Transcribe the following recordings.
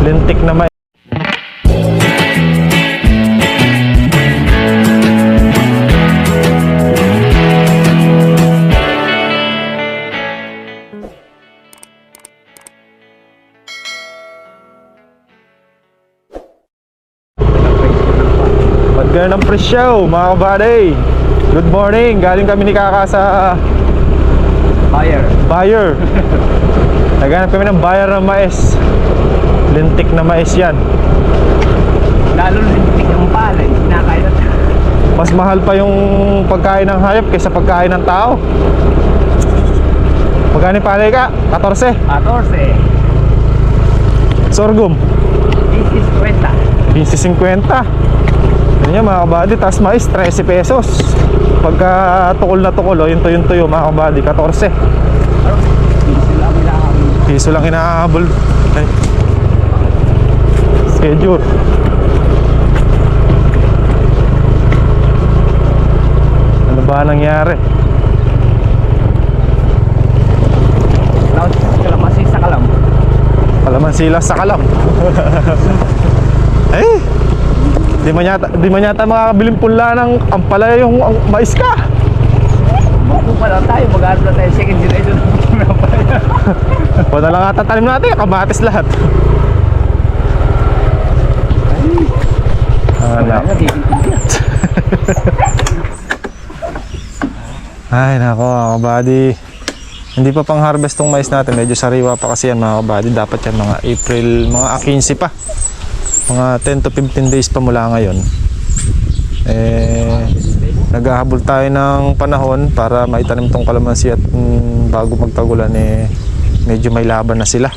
Lintik na mais. Pagka ng presyo mga kabady, good morning. Galing kami ni Kaka sa buyer. Naghanap kami ng buyer ng mais. Lintik na mais yan. Lalo lintik ang palay, sinakain na. Mas mahal pa yung pagkain ng hayop kaysa pagkain ng tao. Magkano palay ka? 14. 14. Sorghum 50. 50. Yan mga kabady. Tapos mais 13 pesos. Pagka tukol na tukol, yung tuyo mga kabady, 14. Piso lang hinahabol. Ay. Schedule. Ano ba nangyari? Kalamansi sa kalam. Kalamansi sa kalam. Eh, di man yata makakabiling punla ng ampalaya yung mais ka. Bago pa lang tayo, mag-aarap na tayo second generation. O na lang ata tanim natin, kamatis lahat. Ay nako mga kabady, hindi pa pang harvest tong mais natin, medyo sariwa pa kasi yan mga kabady. Dapat yan mga April, mga 15 pa, mga 10 to 15 days pa mula ngayon. Naghahabol tayo ng panahon para maitanim tong kalamansi at bago magtagulan medyo may laban na sila.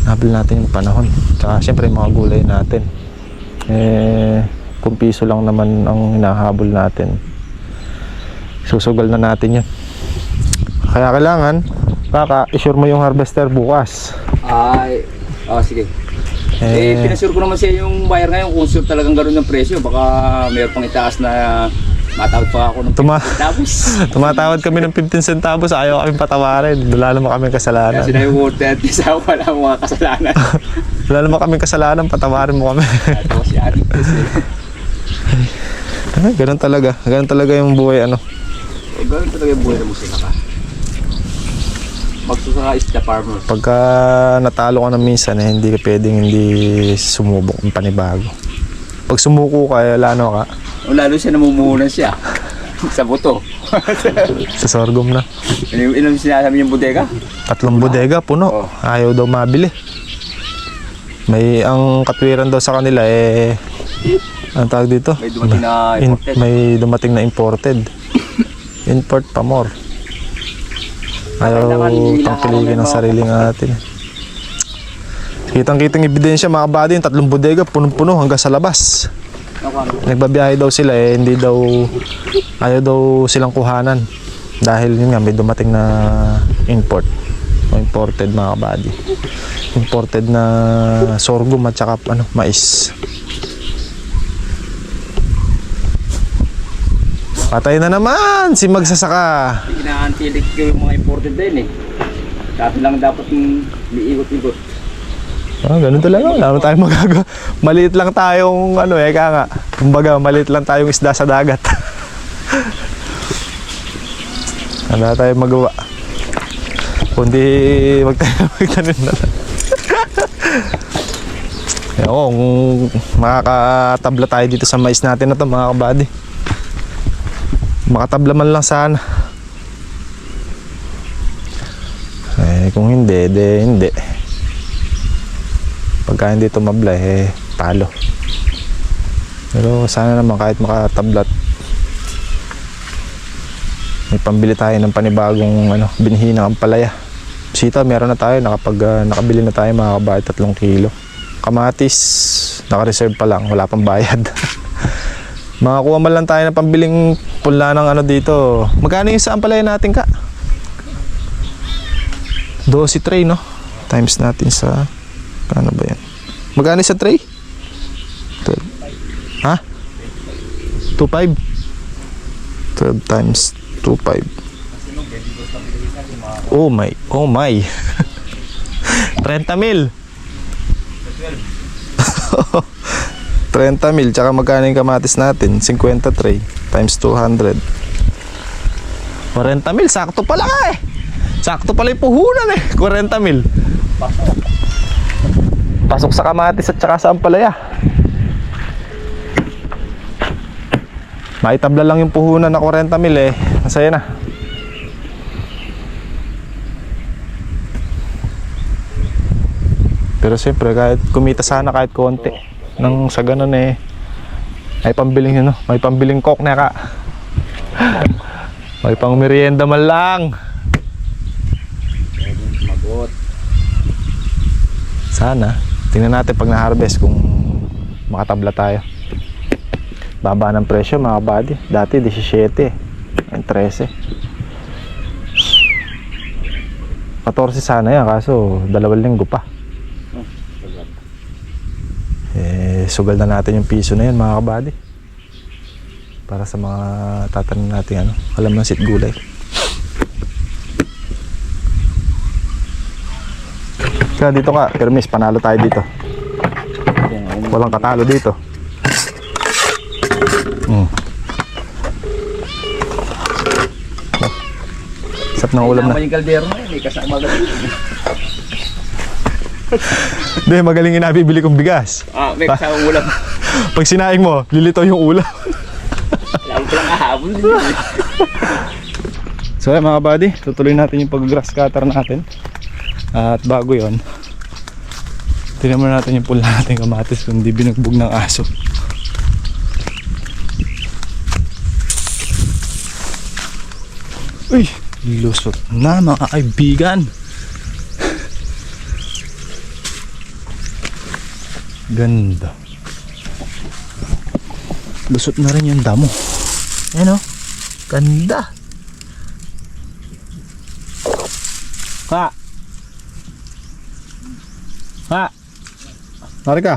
Habol natin yung panahon, tsaka syempre yung mga gulay natin. Kung piso lang naman ang hinahabol natin, susugal na natin yan. Kaya kailangan i-sure mo yung harvester bukas. Ay, sige. Pinasure ko naman siya yung buyer ngayon kung sure talagang gano'n yung presyo. Baka mayroon pang itaas na matawad pa ako ng 15 centavos. Tumatawad kami ng 15 centavos, ayaw kami patawarin. Wala naman kami kasalanan. Kasi na yung worth it, isa wala mga kasalanan. Wala naman kami kasalanan, patawarin mo kami. Ito si Ari. Ganun talaga yung buhay ano. Ganun talaga yung buhay na musika ka. Magsusaka is the farmer. Pagka natalo ka na minsan, hindi ka pwedeng hindi sumubok ng panibago. Pag sumuko ka, lalo ka. O lalo siya namumuhunan siya. Sa buto. Sa sorghum na. Ilang sinasabi yung bodega? 3 bodega, puno. Ayaw daw mabili. Ang katwiran daw sa kanila ang tawag dito? May dumating na imported. May dumating na imported. Import pa more. Ayaw tangkilikin ng sarili natin. Kitang-kitang ebidensya mga kabady, yung 3 bodega punong-puno hanggang sa labas. Nagbabiyahe daw sila ayaw daw silang kuhanan dahil yun nga may dumating na imported mga kabady. Imported na sorghum at saka mais. Patay na naman si magsasaka. Inaantilik ko yung mga imported din Dati lang dapat yung liikot-ikot. Ganun talaga. Wala naman tayong magagawa. Maliit lang tayong kaya nga. Kumbaga, maliit lang tayong isda sa dagat. Wala tayong magawa. Kundi magtanim na lang. Kung makakatabla tayo dito sa mais natin na ito mga kabady. Makatabla man lang sana. Kung hindi, hindi. Pagka hindi tumabla, palo. Pero sana naman kahit makatablat, may pambili tayo ng panibagong binhi ng ampalaya. Sita, meron na tayo. Nakabili na tayo mga kabahay 3 kilo. Kamatis, naka-reserve pa lang. Wala pang bayad. Makakuha man lang tayo ng pambiling punla ng dito. Magkano yung sa ampalaya natin ka? 12 tray, no? Times natin sa... Ano ba yan? Magkano sa tray? 12. Ha? 2.5? 12 times 2.5. Oh my. 30 mil. 30 mil, tsaka magkano yung kamatis natin? 53 times 200. 40 mil, sakto pala eh. Sakto pala yung puhunan eh. 40 mil. Pasok sa kamatis at tsaka sa ampalaya. Maitabla lang yung puhunan na 40 mil eh. Masaya na. Pero siyempre kahit kumita sana kahit konti nang sa ganun eh ay pambiling ano, may pambiling coke na ka. May pang merienda man lang. Magot. Sana. Tingnan natin pag na-harvest kung makatabla tayo. Baba ng presyo mga buddy. Dati 17. Ngayon 13. 14 sana yan kaso 2 linggo pa. Sugal na natin yung piso na yan mga kabady para sa mga tatanim natin ano, kalamansi at gulay. Kaya dito ka, Hermes, panalo tayo dito. Walang katalo dito. Sap ng ulam na. May kaldero na yun, may kasama agad. Hindi, magaling yung nabibili kong bigas. May kasamang ulam. Pag sinaing mo, lilito yung ulam. Lalo ko lang kahabol. So mga buddy, tutuloy natin yung pag-grass cutter natin. At bago yon, tingnan muna natin yung pula natin kamatis kung di binugbog ng aso. Uy, lusot na mga kaibigan. Ganda. Lusot na rin yung damo. Ayan o, ganda. Ha! Ha! Nari ka.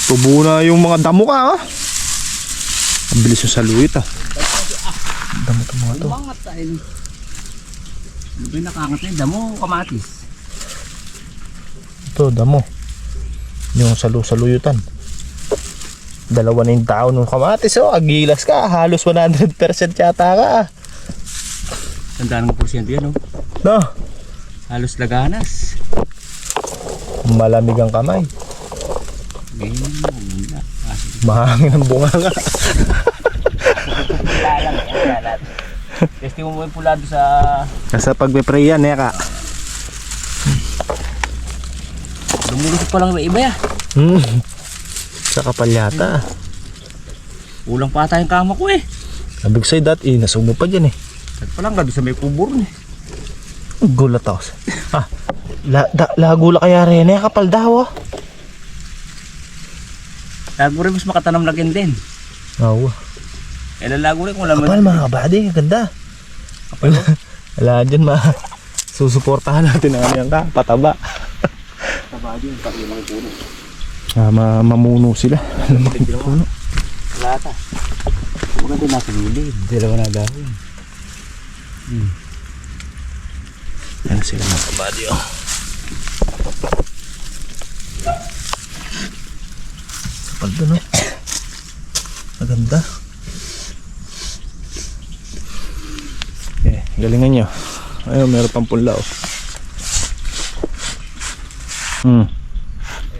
Tubo na yung mga damo ka, ha? Ang bilis yung saluyot, ha? Damo ito mga to. Lumangat tayo. Ano ba yung nakangat na yun? Damo kamatis. Ito, damo. Yung saluyutan. Dalawa na yung tao nung kamatis, oh. Agilas ka. Halos 100% yata ka. Tandaan ng porsyento yan, oh. No? Halos laganas. Malamig ang kamay. Ganyan mo muna. Mahangin ang bunga nga. Testing mo yung pula doon sa... Kasi pag may pray yan, ka. Lumulusot pa lang iba ya. Sa kapal yata. Ulang pa tayong kama ko eh. Abig sa'yo dati, nasug mo pa dyan eh. At pa lang gado sa may kubur eh. Gulat ako. Lagula kaya rin eh, kapal daw ah. Lago rin mas makatanam lagyan din. Oo. Lalago rin kung alam Kapal mga kabady, ganda. Kapal mo? Wala dyan susuportahan natin ang yan ka, pataba. Pataba din, pati yung mga puno. Mamuno sila. Puno. Lata. Maganda din nasa gilid. Dalawa na dahon. Yan sila mga kabady oh. Kapal doon oh. Maganda. Okay, galingan nyo. Ayun, meron pang punla oh.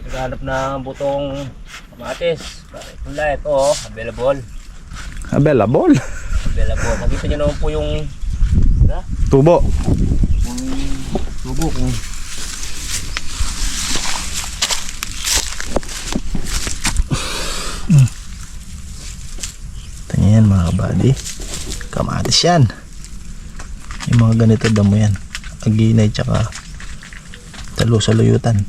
Naghanap ng butong kamatis. Pula ito oh, available. Available? Available. Nakita nyo naman po yung Tubo. tubo kung Yan mga kabady, kamatis yan. Yung mga ganito damo yan, aginay tsaka saluyutan.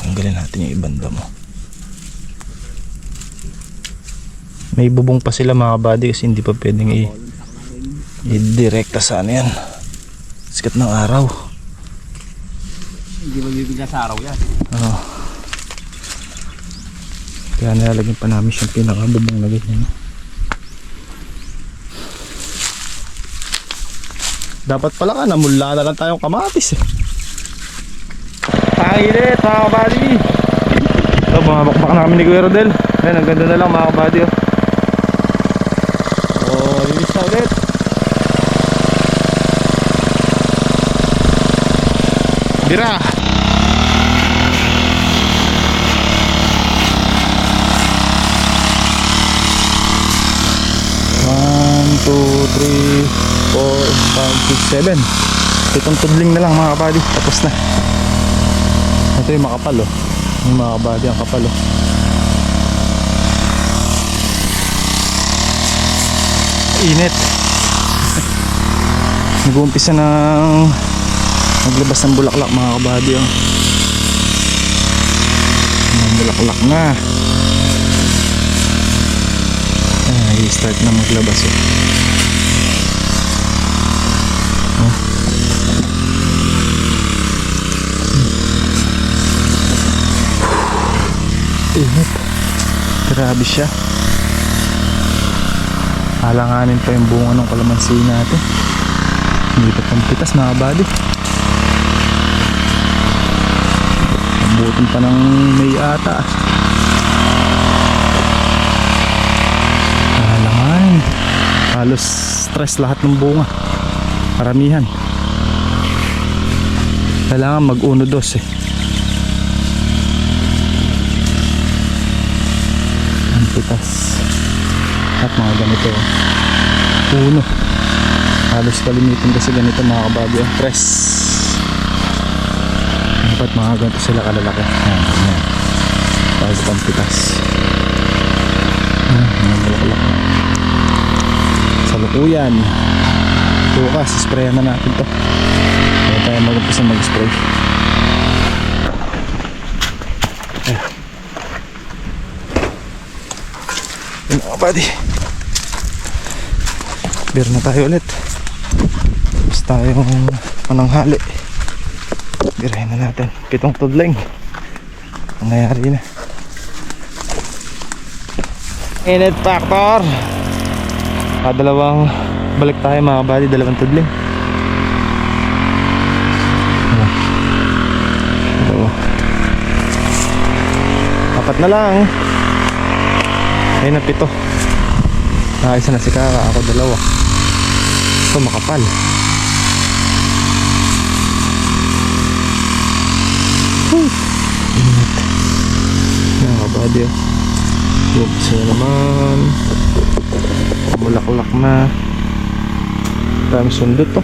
Tanggalin natin yung ibang damo. May bubong pa sila mga kabady kasi hindi pa pwedeng i-direkta sa ano yan, sikat ng araw. hindi magbibigla sa araw yan. Kaya nilalagyan pa namin siyang pinakabubong na ganyan. Dapat pala ka, namula na lang tayong kamatis eh. Kainit mga kabady. Ito, bumabakbak namin ni Kuya Rodel. Ayan, ang ganda na lang mga kabady oh. Oh, linis na ulit. Bira. One, two, three, 4, 5, 6, 7. Itong tudling na lang mga kabady. Tapos na. Ito yung makapal oh. Yung mga kabady ang kapal oh. Init. Nag-uumpisa ng maglabas ng bulaklak mga kabady oh. Bulaklak na. I-start na maglabas oh. Init. Grabe siya. Halanganin pa yung bunga ng kalamansi natin. Hindi pa pang pitas mga kabady. Abutin pa ng May ata. Halanganin. Halos stress lahat ng bunga. Karamihan. Kailangan mag-1-2 eh. Ang pitas. At mga ganito puno. Halos kalimitan kasi ganito mga kabady ang press. Dapat mga ganito sila kalalaki. Ayan. Para sa pampitas. Mga bulaklak na. Salukuyan. Bukas, sprayan na natin to. Kaya tayo mag-umpisa mag-spray. Yun mga kabady. Beer na tayo ulit. Tapos tayong mananghali. Birahin na natin. 7 tudling. Nangyayari na. Init factor. Dalawang balik tayo mga kabady. 2 tudling. Dalawa. 4 na lang. Ayun na 7. Isa na si Kaka. Ako 2. Ito makapal. Init. Mga kabady oh. Ups na naman. Mulaklak na. Dami sundot to.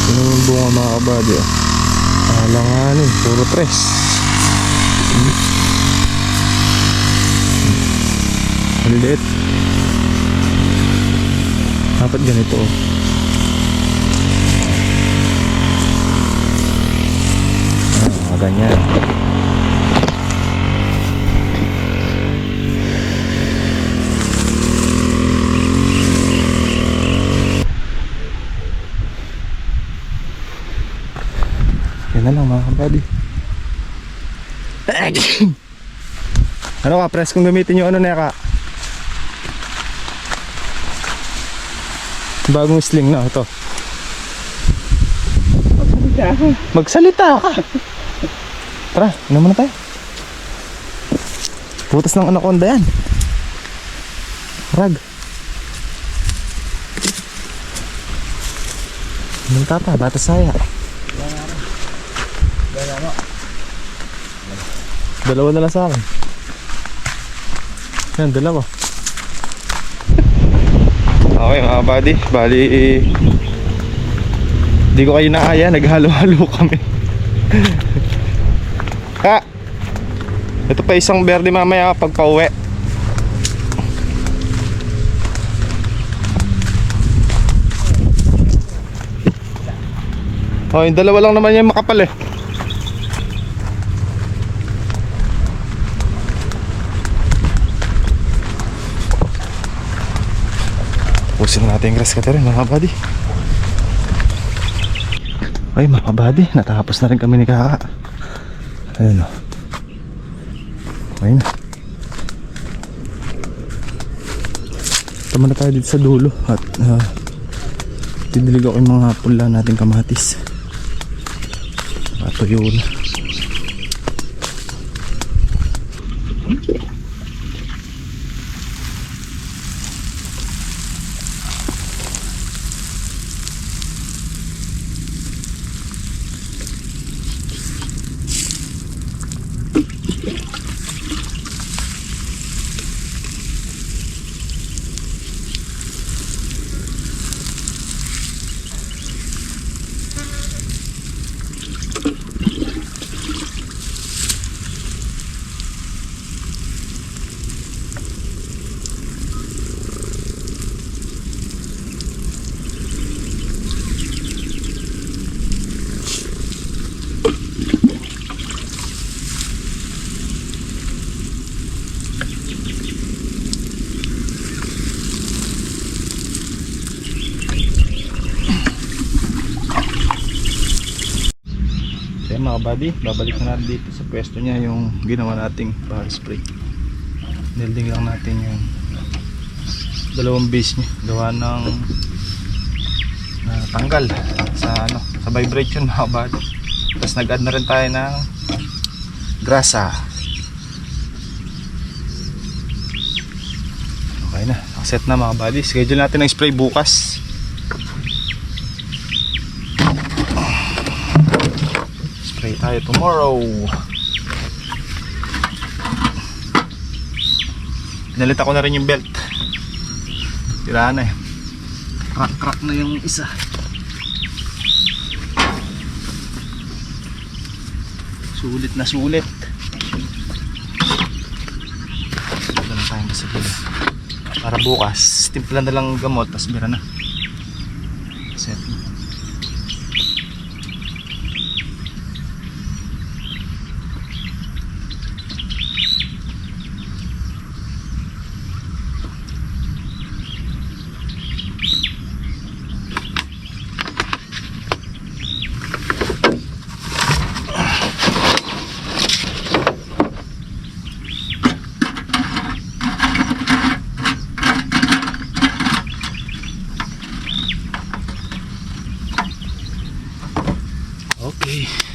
Ano yung bunga mga kabady oh. Alanganin. Puro tres. Maliliit. Dapat ganito oh. Ganyan. Yan na lang mga kabady. Ano ka, press kung gamitin yung ano na ka? Bagong sling na ito. Magsalita ka. Tara, ano muna tayo? Putas ng anaconda yan. Rag. Anong tata? Bata saya. Dalawa na lang sa akin. Yan, 2. Okay mga buddy. Bali di ko kayo naaya. Naghalo-halo kami. Ha! Ito pa isang berde mamaya pag pauwi. Oh, yung 2 lang naman yung makapal eh. Pusin natin yung grass cutter mga buddy. Ay mga kabady, natapos na rin kami ni Kaka. Ayun o. Ayun na. Tama na tayo dito sa dulo at didilig ako yung mga pula nating kamatis. Matuyo na. Kaya mga buddy, babalik na natin dito sa pwesto niya yung ginawa nating bar spray. Nilding lang natin yung dalawang base niya gawa ng tanggal sa sa vibration mga buddy. Tapos nag-add na rin tayo ng grasa. Okay na, set na mga buddy. Schedule natin ng spray bukas. Spray tayo tomorrow. Pinalita ko na rin yung belt. Tira na eh. Crack na yung isa. Sulit na sulit. Wala na tayong gasolina. Para bukas, timpla na lang gamot, tas bira na. Set. Okay.